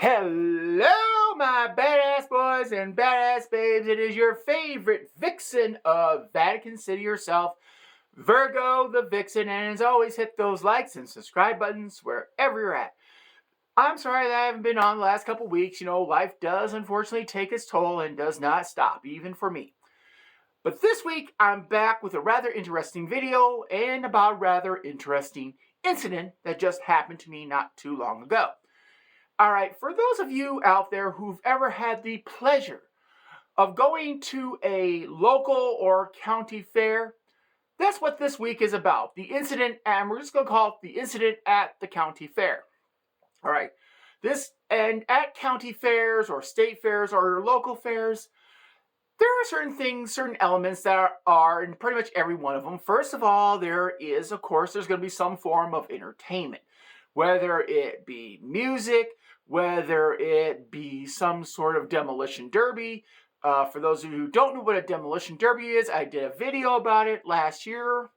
Hello, my badass boys and badass babes. It is your favorite vixen of Vatican City herself, Virgo the Vixen. And as always, hit those likes and subscribe buttons wherever you're at. I'm sorry that I haven't been on the last couple weeks. You know, life does unfortunately take its toll and does not stop, even for me. But this week, I'm back with a rather interesting video and about a rather interesting incident that just happened to me not too long ago. Alright, for those of you out there who've ever had the pleasure of going to a local or county fair, that's what this week is about. The incident, and we're just going to call it the incident at the county fair. Alright, and at county fairs or state fairs or local fairs, there are certain things, certain elements that are in pretty much every one of them. First of all, there's going to be some form of entertainment. Whether it be music, whether it be some sort of demolition derby. For those of you who don't know what a demolition derby is, I did a video about it last year.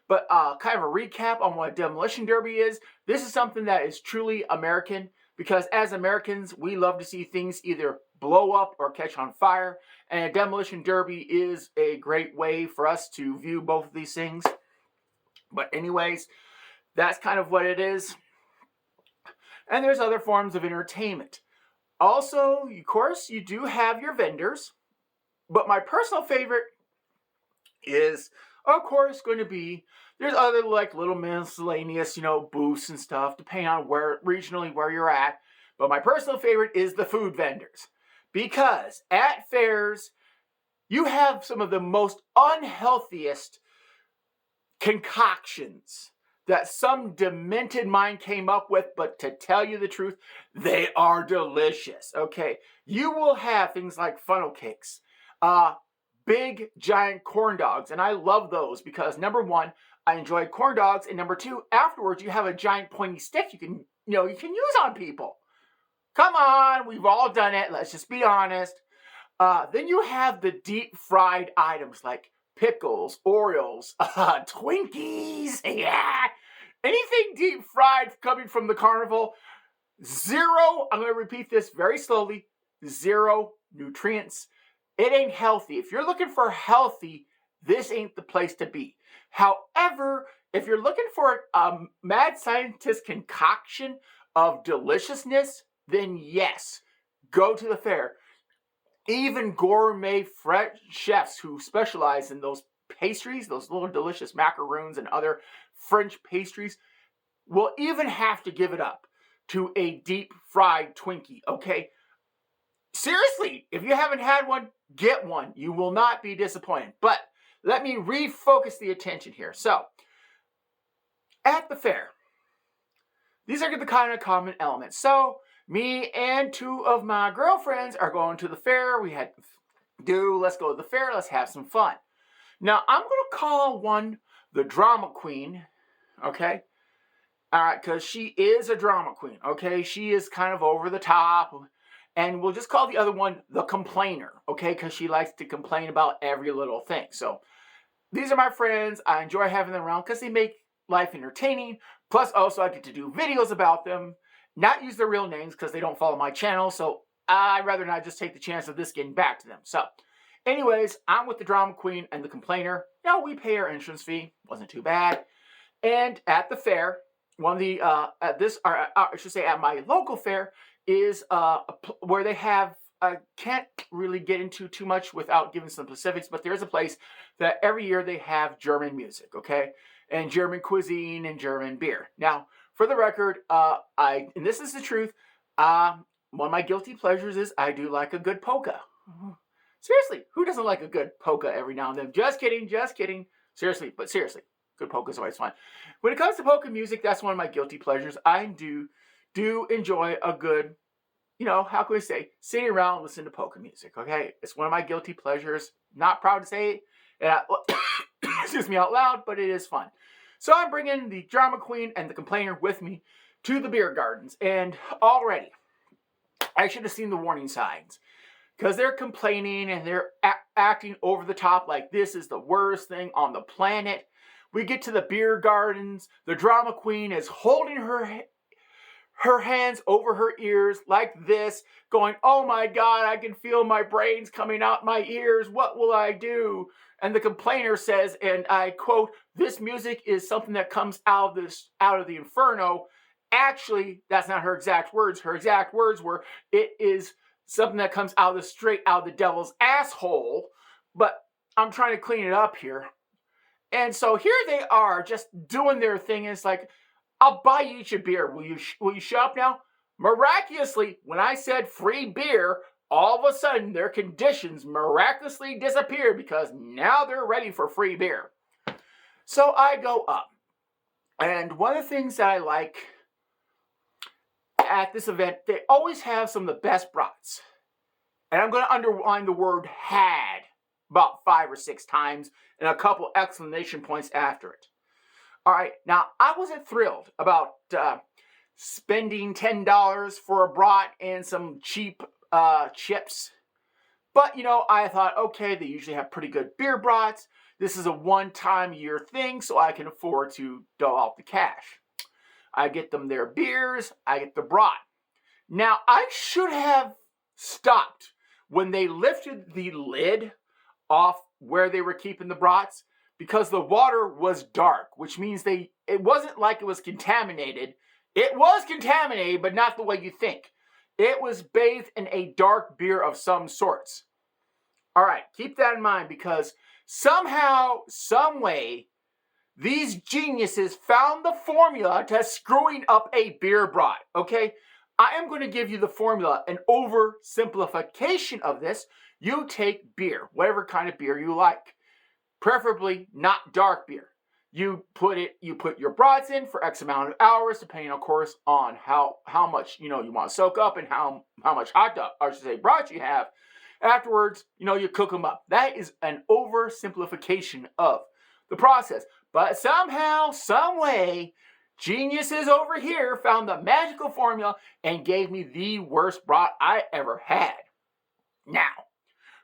But kind of a recap on what a demolition derby is. This is something that is truly American, because as Americans, we love to see things either blow up or catch on fire. And a demolition derby is a great way for us to view both of these things. But anyways, that's kind of what it is. And there's other forms of entertainment. Also, of course, you do have your vendors. But my personal favorite is, of course, going to be, there's other like little miscellaneous, booths and stuff, depending on regionally where you're at. But my personal favorite is the food vendors. Because at fairs, you have some of the most unhealthiest concoctions that some demented mind came up with, but to tell you the truth, they are delicious, okay? You will have things like funnel cakes, big, giant corn dogs, and I love those because, number one, I enjoy corn dogs, and number two, afterwards, you have a giant pointy stick you can use on people. Come on, we've all done it, let's just be honest. Then you have the deep-fried items like pickles, Oreos, Twinkies, yeah. Anything deep fried coming from the carnival, zero, I'm going to repeat this very slowly, zero nutrients. It ain't healthy. If you're looking for healthy, this ain't the place to be. However, if you're looking for a mad scientist concoction of deliciousness, then yes, go to the fair. Even gourmet French chefs who specialize in those pastries, those little delicious macaroons and other French pastries, will even have to give it up to a deep fried Twinkie, okay? Seriously, if you haven't had one, get one. You will not be disappointed. But let me refocus the attention here. So, at the fair, these are the kind of common elements. So, me and two of my girlfriends are going to the fair. Let's go to the fair, let's have some fun. Now, I'm going to call one the drama queen, okay? Alright, because she is a drama queen, okay? She is kind of over the top. And we'll just call the other one the complainer, okay? Because she likes to complain about every little thing. So, these are my friends. I enjoy having them around because they make life entertaining. Plus, also, I get to do videos about them. Not use their real names because they don't follow my channel. So, I'd rather not just take the chance of this getting back to them. So, anyways, I'm with the drama queen and the complainer. We pay our entrance fee. Wasn't too bad. And at the fair, at my local fair, is where they have, I can't really get into too much without giving some specifics, but there's a place that every year they have German music, okay? And German cuisine and German beer. Now, for the record, and this is the truth, one of my guilty pleasures is I do like a good polka. Seriously, who doesn't like a good polka every now and then? Just kidding. Seriously, good polka is always fun. When it comes to polka music, that's one of my guilty pleasures. I do enjoy a good, how can we say, sitting around and listening to polka music, okay? It's one of my guilty pleasures. Not proud to say it, excuse me, out loud, but it is fun. So I'm bringing the drama queen and the complainer with me to the beer gardens, and already, I should have seen the warning signs, because they're complaining and they're acting over the top like this is the worst thing on the planet. We get to the beer gardens, the drama queen is holding her her hands over her ears like this, going, "Oh my God, I can feel my brains coming out my ears. What will I do?" And the complainer says, and I quote, "This music is something that comes out of the inferno." Actually, that's not her exact words. Her exact words were, "It is something that comes straight out of the devil's asshole." But I'm trying to clean it up here. And so here they are just doing their thing. And it's like, "I'll buy you each a beer. Will you shut up now?" Miraculously, when I said free beer, all of a sudden their conditions miraculously disappeared because now they're ready for free beer. So I go up. And one of the things that I like at this event, they always have some of the best brats. And I'm going to underline the word "had" about 5 or 6 times and a couple exclamation points after it. All right, now I wasn't thrilled about spending $10 for a brat and some cheap chips. But, I thought, okay, they usually have pretty good beer brats. This is a one-time-a-year thing, so I can afford to dole out the cash. I get them their beers, I get the brat. Now, I should have stopped when they lifted the lid off where they were keeping the brats, because the water was dark, which means it wasn't like it was contaminated. It was contaminated, but not the way you think. It was bathed in a dark beer of some sorts. All right, keep that in mind, because somehow, some way, these geniuses found the formula to screwing up a beer brat, okay? I am going to give you the formula, an oversimplification of this. You take beer, whatever kind of beer you like, preferably not dark beer. You put your brats in for X amount of hours, depending, of course, on how much you want to soak up and how much brat you have. Afterwards, you cook them up. That is an oversimplification of the process. But somehow, some way, geniuses over here found the magical formula and gave me the worst brat I ever had. Now,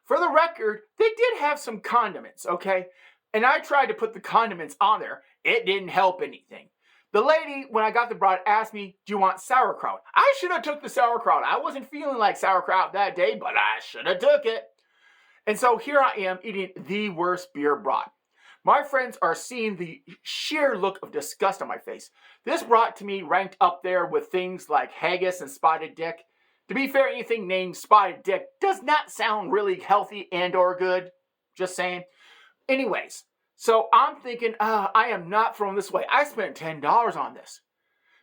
for the record, they did have some condiments, okay? And I tried to put the condiments on there. It didn't help anything. The lady, when I got the brat, asked me, "Do you want sauerkraut?" I should have took the sauerkraut. I wasn't feeling like sauerkraut that day, but I should have took it. And so here I am eating the worst beer brat. My friends are seeing the sheer look of disgust on my face. This brat, to me, ranked up there with things like haggis and spotted dick. To be fair, anything named spotted dick does not sound really healthy and or good. Just saying. Anyways, so I'm thinking, I am not throwing this away. I spent $10 on this.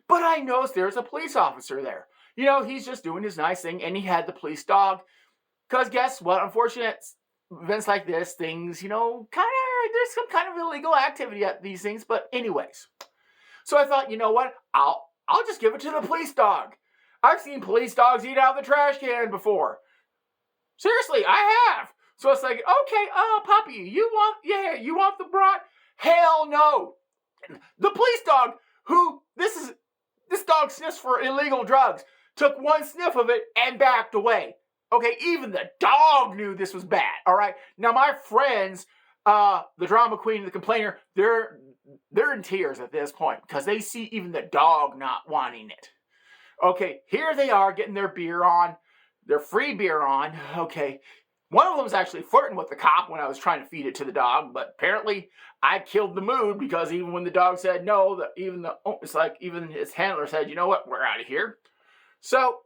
But I noticed there's a police officer there. He's just doing his nice thing, and he had the police dog. Because guess what? Unfortunate events like this, things, there's some kind of illegal activity at these things. But anyways, so I thought, you know what? I'll just give it to the police dog. I've seen police dogs eat out of the trash can before. Seriously, I have. So it's like, okay, Poppy, you want the brat? Hell no. The police dog, this dog sniffs for illegal drugs, took one sniff of it and backed away. Okay, even the dog knew this was bad, all right? Now, my friends, the drama queen and the complainer, they're in tears at this point because they see even the dog not wanting it. Okay, here they are getting their beer on, their free beer on. Okay, one of them was actually flirting with the cop when I was trying to feed it to the dog, but apparently I killed the mood because even when the dog said no, even his handler said, "You know what, we're out of here." So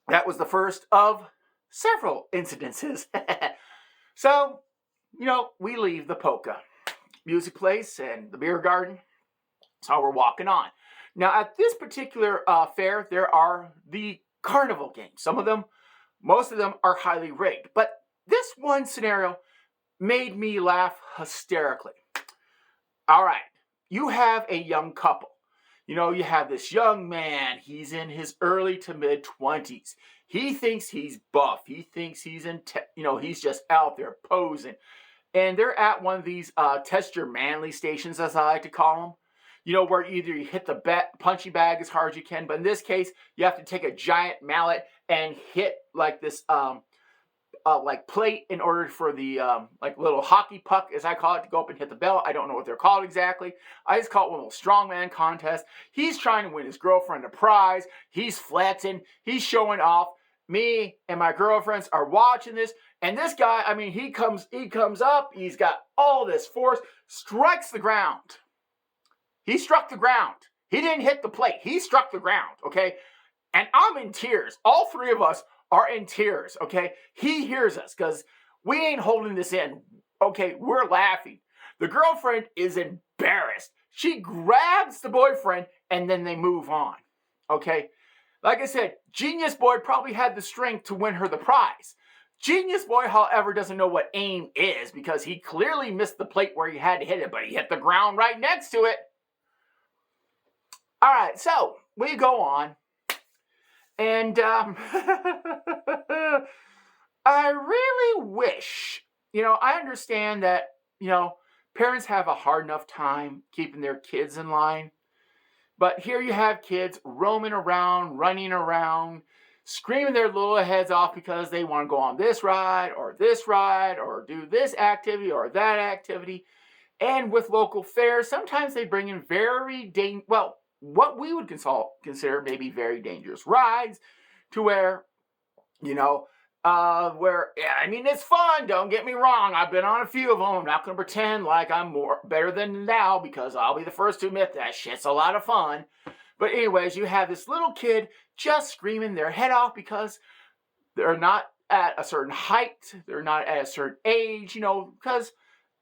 that was the first of several incidences. So, we leave the polka music place and the beer garden. So we're walking on. Now, at this particular fair, there are the carnival games. Most of them are highly rigged. But this one scenario made me laugh hysterically. All right, you have a young couple. You have this young man. He's in his early to mid-20s. He thinks he's buff. He thinks he's he's just out there posing. And they're at one of these test your manly stations, as I like to call them. Where either you hit the punchy bag as hard as you can, but in this case, you have to take a giant mallet and hit like this like plate in order for the like little hockey puck, as I call it, to go up and hit the bell. I don't know what they're called exactly. I just call it one of those strongman contests. He's trying to win his girlfriend a prize. He's flexing. He's showing off. Me and my girlfriends are watching this, and this guy, I mean, he comes up. He's got all this force, strikes the ground. He struck the ground. He didn't hit the plate. He struck the ground. Okay, and I'm in tears. All three of us are in tears, okay? He hears us because we ain't holding this in, okay? We're laughing. The girlfriend is embarrassed. She grabs the boyfriend, and then they move on, okay? Like I said, Genius Boy probably had the strength to win her the prize. Genius Boy, however, doesn't know what aim is because he clearly missed the plate where he had to hit it, but he hit the ground right next to it. All right, so we go on. And I really wish, I understand that, parents have a hard enough time keeping their kids in line. But here you have kids roaming around, running around, screaming their little heads off because they want to go on this ride, or do this activity or that activity. And with local fairs, sometimes they bring in what we would consider maybe very dangerous rides, to where, it's fun, don't get me wrong. I've been on a few of them. I'm not going to pretend like I'm better than thou, because I'll be the first to admit that shit's a lot of fun. But anyways, you have this little kid just screaming their head off because they're not at a certain height, they're not at a certain age, because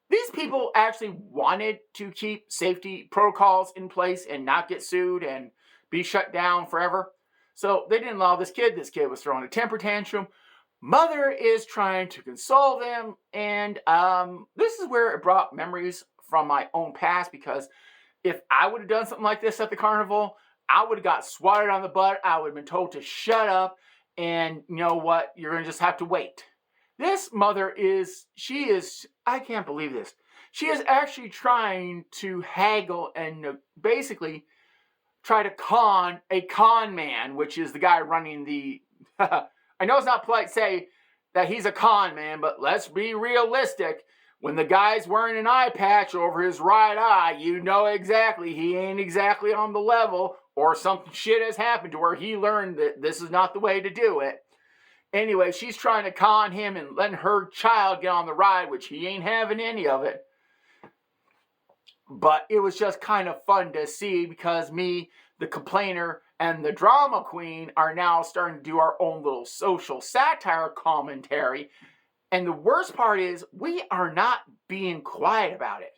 these people actually wanted to keep safety protocols in place and not get sued and be shut down forever. So they didn't allow this kid. This kid was throwing a temper tantrum. Mother is trying to console them. And this is where it brought memories from my own past, because if I would have done something like this at the carnival, I would have got swatted on the butt. I would have been told to shut up. And you know what? You're going to just have to wait. This mother I can't believe this. She is actually trying to haggle and basically try to con a con man, which is the guy running the... I know it's not polite to say that he's a con man, but let's be realistic. When the guy's wearing an eye patch over his right eye, you know exactly he ain't exactly on the level, or some shit has happened to where he learned that this is not the way to do it. Anyway, she's trying to con him and letting her child get on the ride, which he ain't having any of it. But it was just kind of fun to see, because me, the complainer, and the drama queen are now starting to do our own little social satire commentary. And the worst part is, we are not being quiet about it.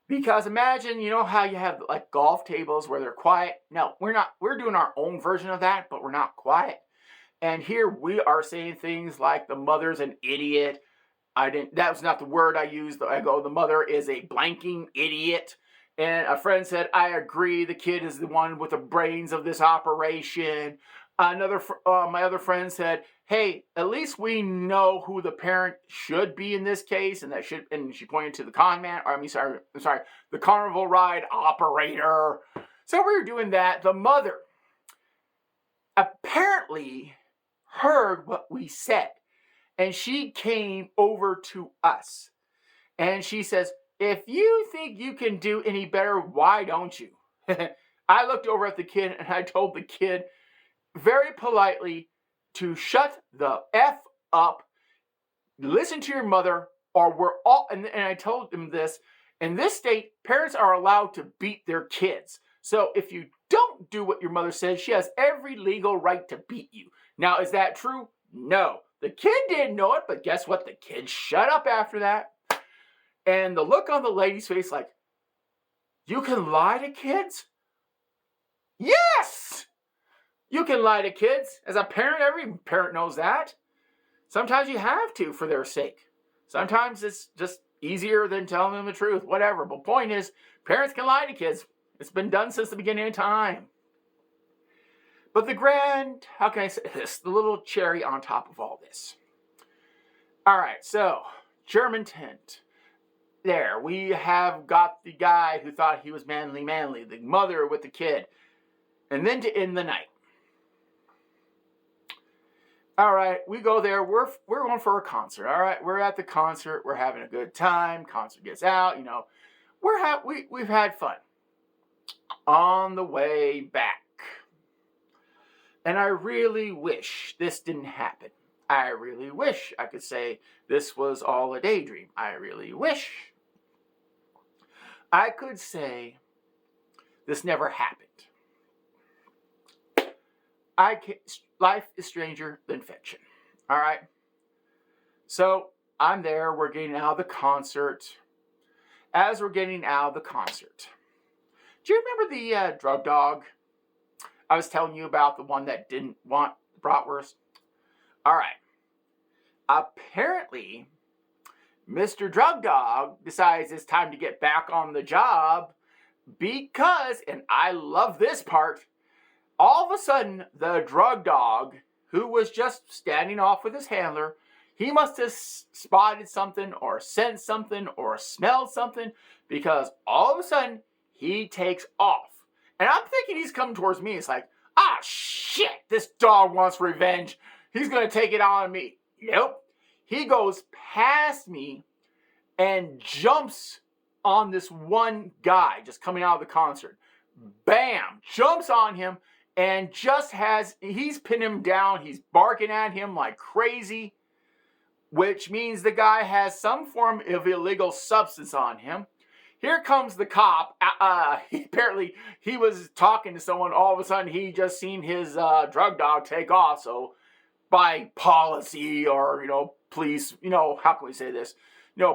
Because imagine, how you have like golf tables where they're quiet? No, we're not. We're doing our own version of that, but we're not quiet. And here we are saying things like the mother's an idiot. That was not the word I used. I go, the mother is a blanking idiot. And a friend said, I agree, the kid is the one with the brains of this operation. My other friend said, hey, at least we know who the parent should be in this case. And she pointed to the the carnival ride operator. So we were doing that. The mother apparently heard what we said, and she came over to us, and she says, if you think you can do any better, why don't you? I looked over at the kid, and I told the kid very politely to shut the F up, listen to your mother, or we're all, and I told him this, in this state, parents are allowed to beat their kids. So if you don't do what your mother says, she has every legal right to beat you. Now, is that true? No. The kid didn't know it, but guess what? The kid shut up after that. And the look on the lady's face like, you can lie to kids? Yes! You can lie to kids. As a parent, every parent knows that. Sometimes you have to for their sake. Sometimes it's just easier than telling them the truth, whatever. But point is, parents can lie to kids. It's been done since the beginning of time. But how can I say this? The little cherry on top of all this. All right, so, German tent. There, we have got the guy who thought he was manly, the mother with the kid. And then to end the night. All right, we go there. We're going for a concert. All right, we're at the concert. We're having a good time. Concert gets out. We've had fun. On the way back, and I really wish this didn't happen. I really wish I could say this was all a daydream. I really wish I could say this never happened. Life is stranger than fiction. All right. So I'm there. We're getting out of the concert. As we're getting out of the concert, do you remember the drug dog I was telling you about, the one that didn't want bratwurst? All right. Apparently, Mr. Drug Dog decides it's time to get back on the job because, and I love this part, all of a sudden, the drug dog, who was just standing off with his handler, he must have spotted something or sensed something or smelled something, because all of a sudden, he takes off. And I'm thinking he's coming towards me. It's like, shit, this dog wants revenge. He's going to take it on me. Nope. He goes past me and jumps on this one guy just coming out of the concert. Bam! Jumps on him. And he's pinned him down. He's barking at him like crazy, which means the guy has some form of illegal substance on him. Here comes the cop. Apparently, he was talking to someone. All of a sudden, he just seen his drug dog take off. So, by policy or, police, how can we say this?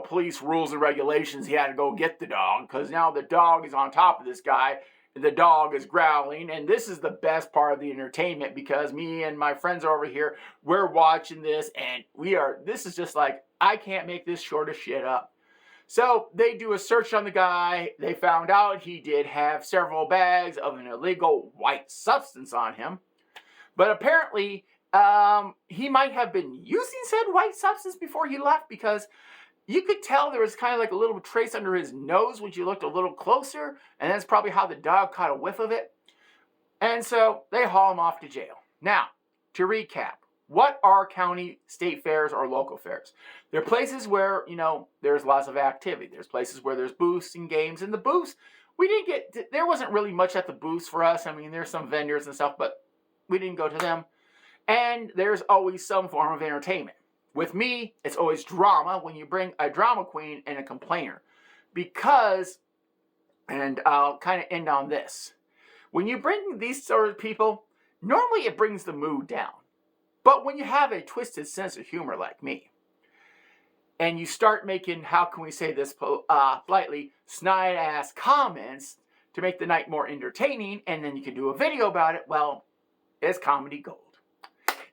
Police rules and regulations, he had to go get the dog, because now the dog is on top of this guy. The dog is growling, and this is the best part of the entertainment, because me and my friends are over here, we're watching this, and this is just like, I can't make this short of shit up. So they do a search on the guy. They found out he did have several bags of an illegal white substance on him, but apparently he might have been using said white substance before he left, because you could tell there was kind of like a little trace under his nose when you looked a little closer, and that's probably how the dog caught a whiff of it. And so they haul him off to jail. Now, to recap, what are county, state fairs, or local fairs? They're places where, there's lots of activity. There's places where there's booths and games. And the booths, there wasn't really much at the booths for us. I mean, there's some vendors and stuff, but we didn't go to them. And there's always some form of entertainment. With me, it's always drama when you bring a drama queen and a complainer. Because, and I'll kind of end on this, when you bring these sort of people, normally it brings the mood down. But when you have a twisted sense of humor like me, and you start making, how can we say this politely, snide-ass comments to make the night more entertaining, and then you can do a video about it, well, it's comedy gold.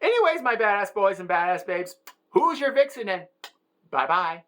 Anyways, my badass boys and badass babes, who's your vixen, and bye-bye.